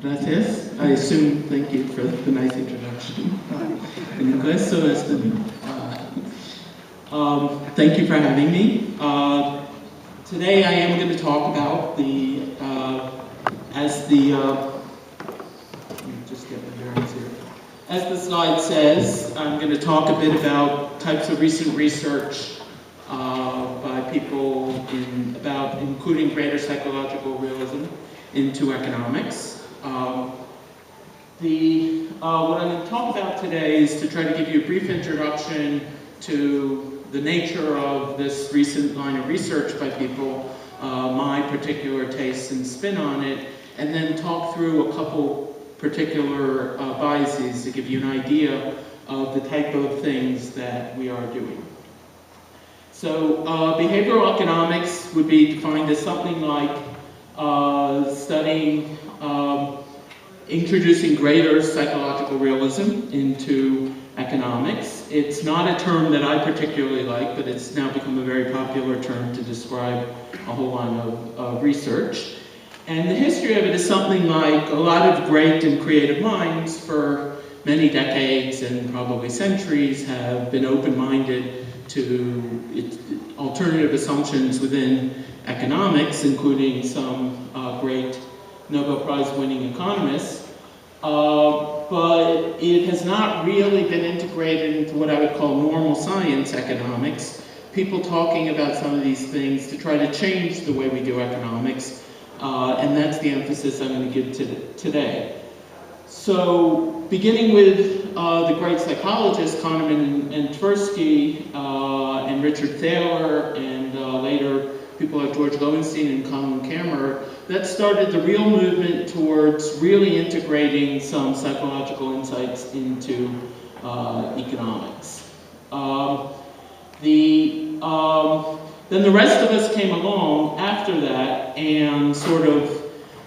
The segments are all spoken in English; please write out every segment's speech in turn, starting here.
Gracias. I assume, thank you for the nice introduction in English. So as to, thank you for having me. Today I am going to talk about the, let me just get my bearings here. As the slide says, I'm going to talk a bit about types of recent research by people about including greater psychological realism into economics. What I'm going to talk about today is to try to give you a brief introduction to the nature of this recent line of research by people, my particular tastes and spin on it, and then talk through a couple particular biases to give you an idea of the type of things that we are doing. So behavioral economics would be defined as something like studying, introducing greater psychological realism into economics. It's not a term that I particularly like, but it's now become a very popular term to describe a whole line of research. And the history of it is something like a lot of great and creative minds for many decades and probably centuries have been open-minded to alternative assumptions within economics, including some great Nobel Prize winning economists, but it has not really been integrated into what I would call normal science economics, people talking about some of these things to try to change the way we do economics, and that's the emphasis I'm going to give today. So, beginning with the great psychologists Kahneman and Tversky, and Richard Thaler, and later people like George Lowenstein and Colin Kammerer, that started the real movement towards really integrating some psychological insights into economics. Then the rest of us came along after that and sort of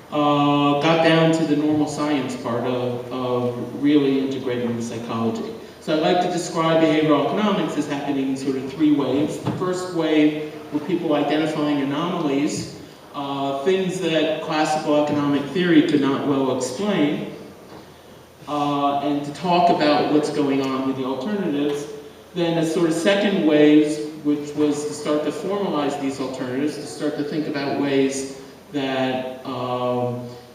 got down to the normal science part of really integrating the psychology. So I'd like to describe behavioral economics as happening in sort of three waves. The first wave were people identifying anomalies, things that classical economic theory could not well explain, and to talk about what's going on with the alternatives. Then a sort of second wave, which was to start to formalize these alternatives, to start to think about ways that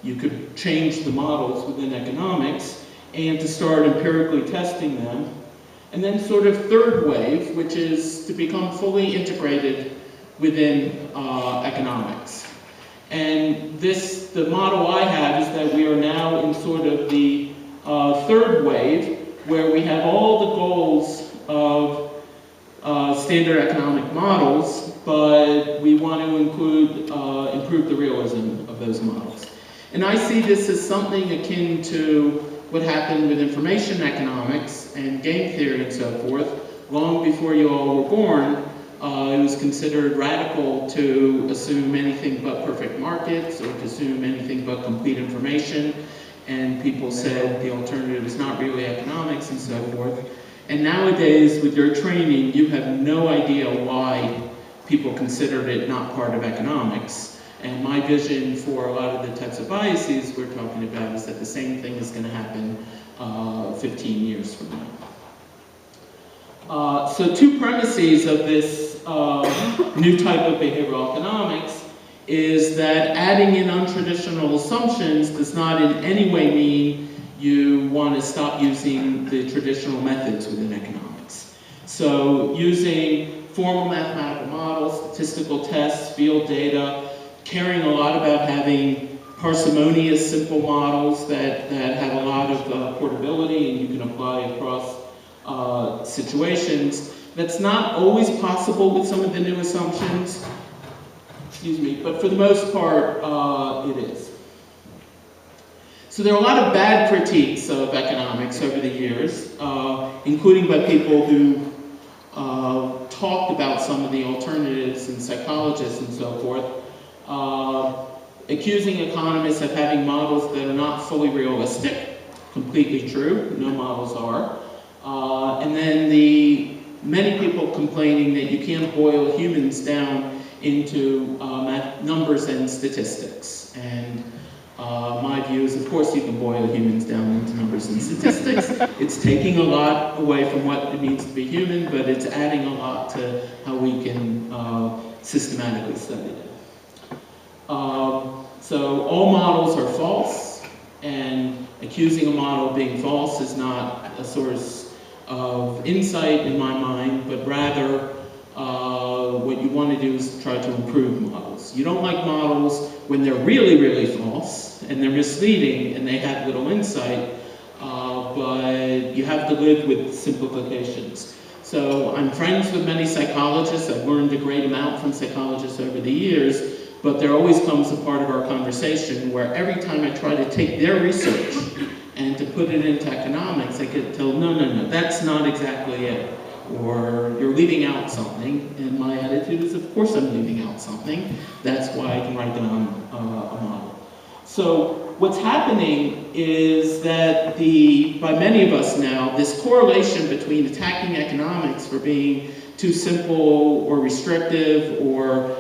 you could change the models within economics, and to start empirically testing them. And then sort of third wave, which is to become fully integrated within economics. And the model I have is that we are now in sort of the third wave, where we have all the goals of standard economic models, but we want to include, improve the realism of those models. And I see this as something akin to what happened with information economics and game theory and so forth. Long before you all were born, it was considered radical to assume anything but perfect markets or to assume anything but complete information. And people said the alternative is not really economics and so forth. And nowadays, with your training, you have no idea why people considered it not part of economics. And my vision for a lot of the types of biases we're talking about is that the same thing is going to happen 15 years from now. So two premises of this new type of behavioral economics is that adding in untraditional assumptions does not in any way mean you want to stop using the traditional methods within economics. So using formal mathematical models, statistical tests, field data, caring a lot about having parsimonious, simple models that have a lot of portability and you can apply across situations. That's not always possible with some of the new assumptions, excuse me, but for the most part, it is. So there are a lot of bad critiques of economics over the years, including by people who talked about some of the alternatives and psychologists and so forth, accusing economists of having models that are not fully realistic. Completely true, no models are. And then many people complaining that you can't boil humans down into numbers and statistics. And My view is, of course, you can boil humans down into numbers and statistics. It's taking a lot away from what it means to be human, but it's adding a lot to how we can systematically study it. So all models are false, and accusing a model of being false is not a source of insight in my mind, but rather what you want to do is try to improve models. You don't like models when they're really, really false, and they're misleading, and they have little insight, but you have to live with simplifications. So I'm friends with many psychologists. I've learned a great amount from psychologists over the years, but there always comes a part of our conversation where every time I try to take their research and to put it into economics, I get told, no, that's not exactly it. Or you're leaving out something, and my attitude is, of course I'm leaving out something. That's why I can write down a model. So what's happening is that by many of us now, this correlation between attacking economics for being too simple or restrictive or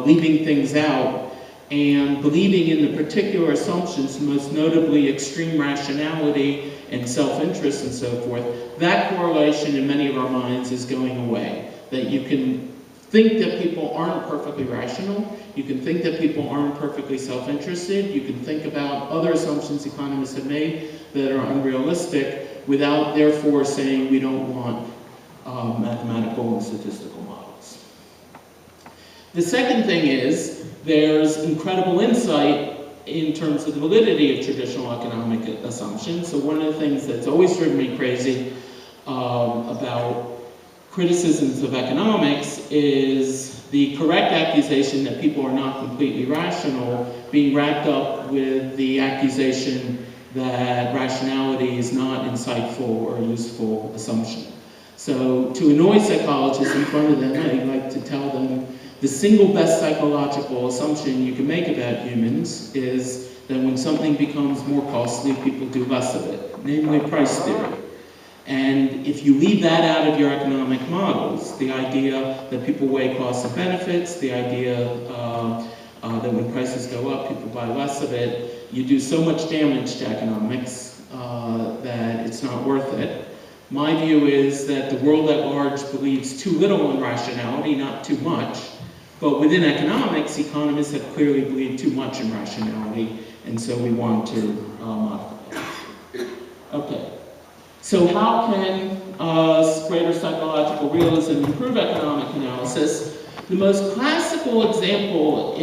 leaving things out and believing in the particular assumptions, most notably extreme rationality and self-interest and so forth, that correlation in many of our minds is going away. That you can think that people aren't perfectly rational, you can think that people aren't perfectly self-interested, you can think about other assumptions economists have made that are unrealistic without therefore saying we don't want mathematical and statistical models. The second thing is there's incredible insight in terms of the validity of traditional economic assumptions. So one of the things that's always driven me crazy about criticisms of economics is the correct accusation that people are not completely rational being wrapped up with the accusation that rationality is not insightful or useful assumption. So to annoy psychologists in front of them, I like to tell them the single best psychological assumption you can make about humans is that when something becomes more costly, people do less of it, namely price theory. And if you leave that out of your economic models, the idea that people weigh costs and benefits, the idea that when prices go up, people buy less of it, you do so much damage to economics that it's not worth it. My view is that the world at large believes too little in rationality, not too much. But within economics, economists have clearly believed too much in rationality, and so we want to modify it. Okay. So how can greater psychological realism improve economic analysis? The most classical example,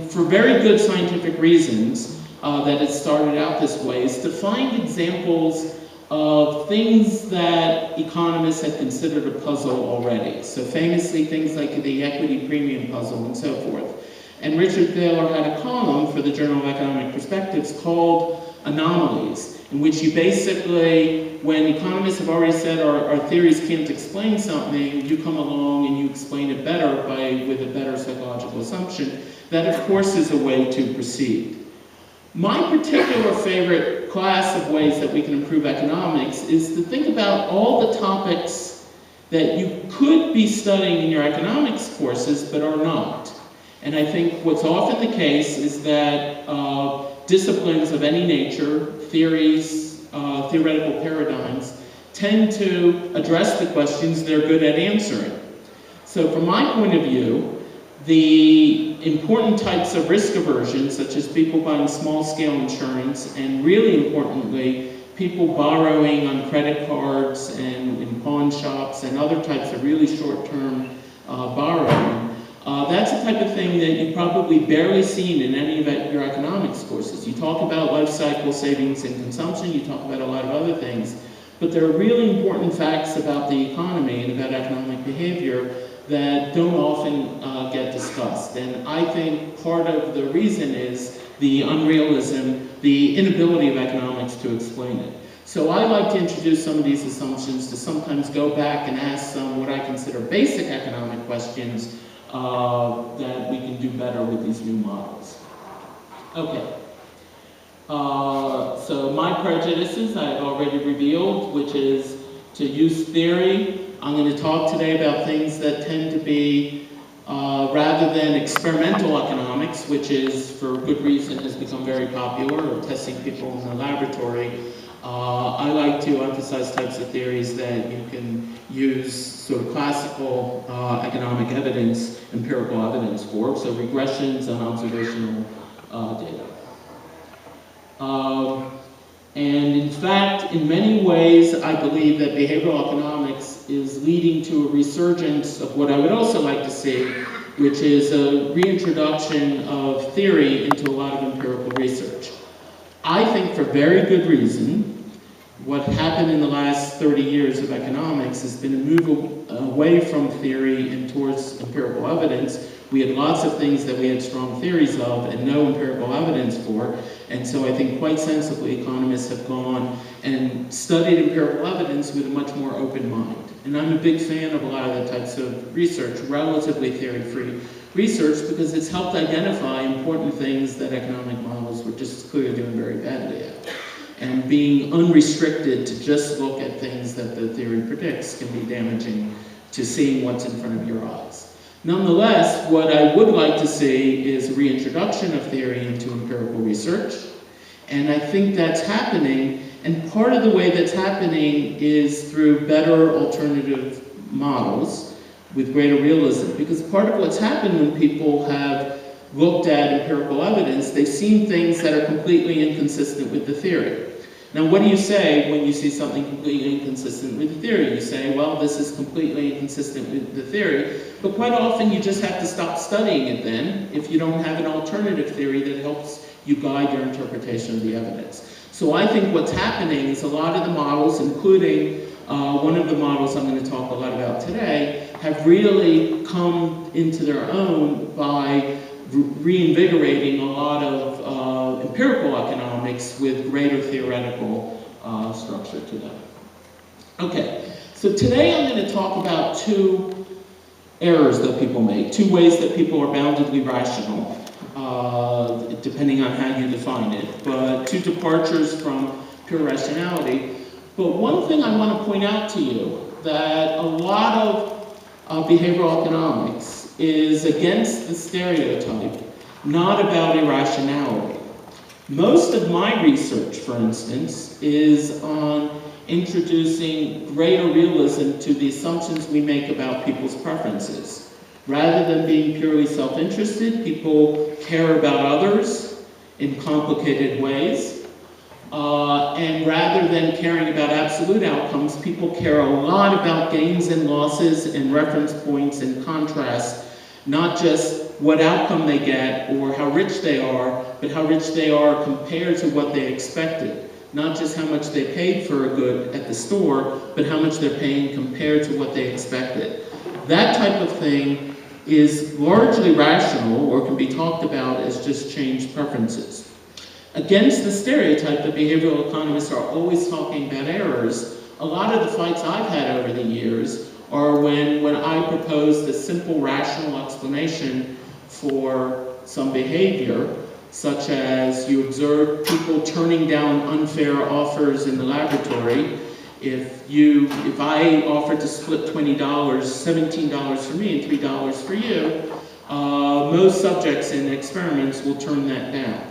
for very good scientific reasons, that it started out this way, is to find examples of things that economists had considered a puzzle already. So famously, things like the equity premium puzzle and so forth. And Richard Thaler had a column for the Journal of Economic Perspectives called Anomalies, in which you basically, when economists have already said our theories can't explain something, you come along and you explain it better with a better psychological assumption. That, of course, is a way to proceed. My particular favorite class of ways that we can improve economics is to think about all the topics that you could be studying in your economics courses but are not. And I think what's often the case is that disciplines of any nature, theories, theoretical paradigms, tend to address the questions they're good at answering. So from my point of view, the important types of risk aversion, such as people buying small-scale insurance, and really importantly, people borrowing on credit cards and in pawn shops and other types of really short-term borrowing, that's the type of thing that you've probably barely seen in any of your economics courses. You talk about life cycle savings and consumption, you talk about a lot of other things, but there are really important facts about the economy and about economic behavior that don't often get discussed. And I think part of the reason is the unrealism, the inability of economics to explain it. So I like to introduce some of these assumptions to sometimes go back and ask some what I consider basic economic questions that we can do better with these new models. Okay. So my prejudices I've already revealed, which is to use theory. I'm going to talk today about things that tend to be rather than experimental economics, which is, for good reason, has become very popular, or testing people in the laboratory. I like to emphasize types of theories that you can use sort of classical economic evidence, empirical evidence for, so regressions and observational data. And in fact, in many ways, I believe that behavioral economics is leading to a resurgence of what I would also like to see, which is a reintroduction of theory into a lot of empirical research. I think for very good reason, what happened in the last 30 years of economics has been a move away from theory and towards empirical evidence. We had lots of things that we had strong theories of and no empirical evidence for, and so I think quite sensibly economists have gone and studied empirical evidence with a much more open mind. And I'm a big fan of a lot of the types of research, relatively theory-free research, because it's helped identify important things that economic models were just clearly doing very badly at. And being unrestricted to just look at things that the theory predicts can be damaging to seeing what's in front of your eyes. Nonetheless, what I would like to see is a reintroduction of theory into empirical research. And I think that's happening, and part of the way that's happening is through better alternative models with greater realism. Because part of what's happened when people have looked at empirical evidence, they've seen things that are completely inconsistent with the theory. Now, what do you say when you see something completely inconsistent with the theory? You say, well, this is completely inconsistent with the theory, but quite often you just have to stop studying it then if you don't have an alternative theory that helps you guide your interpretation of the evidence. So I think what's happening is a lot of the models, including one of the models I'm going to talk a lot about today, have really come into their own by reinvigorating a lot of empirical economics with greater theoretical structure to them. Okay, so today I'm going to talk about two errors that people make, two ways that people are boundedly rational, depending on how you define it, but two departures from pure rationality. But one thing I want to point out to you, that a lot of behavioral economics is against the stereotype, not about irrationality. Most of my research, for instance, is on introducing greater realism to the assumptions we make about people's preferences. Rather than being purely self-interested, people care about others in complicated ways. And rather than caring about absolute outcomes, people care a lot about gains and losses and reference points and contrast, not just what outcome they get or how rich they are, but how rich they are compared to what they expected. Not just how much they paid for a good at the store, but how much they're paying compared to what they expected. That type of thing is largely rational or can be talked about as just changed preferences. Against the stereotype that behavioral economists are always talking about errors, a lot of the fights I've had over the years are when I propose the simple rational explanation for some behavior, such as you observe people turning down unfair offers in the laboratory. If I offer to split $20, $17 for me and $3 for you, most subjects in experiments will turn that down.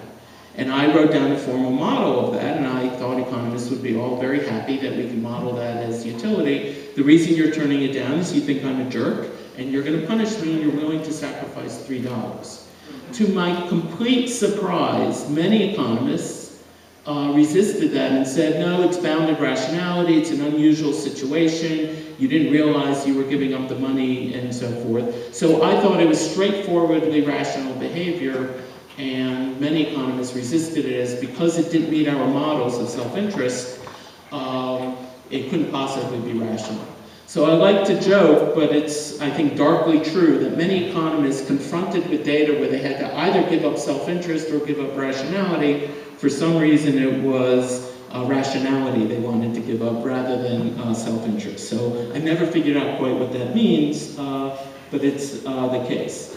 And I wrote down a formal model of that, and I thought economists would be all very happy that we could model that as utility. The reason you're turning it down is you think I'm a jerk, and you're going to punish me, and you're willing to sacrifice $3. To my complete surprise, many economists resisted that and said, no, it's bounded rationality, it's an unusual situation, you didn't realize you were giving up the money, and so forth. So I thought it was straightforwardly rational behavior, and many economists resisted it as because it didn't meet our models of self-interest, it couldn't possibly be rational. So I like to joke, but it's, I think, darkly true that many economists confronted with data where they had to either give up self-interest or give up rationality, for some reason it was rationality they wanted to give up rather than self-interest. So I never figured out quite what that means, but it's the case.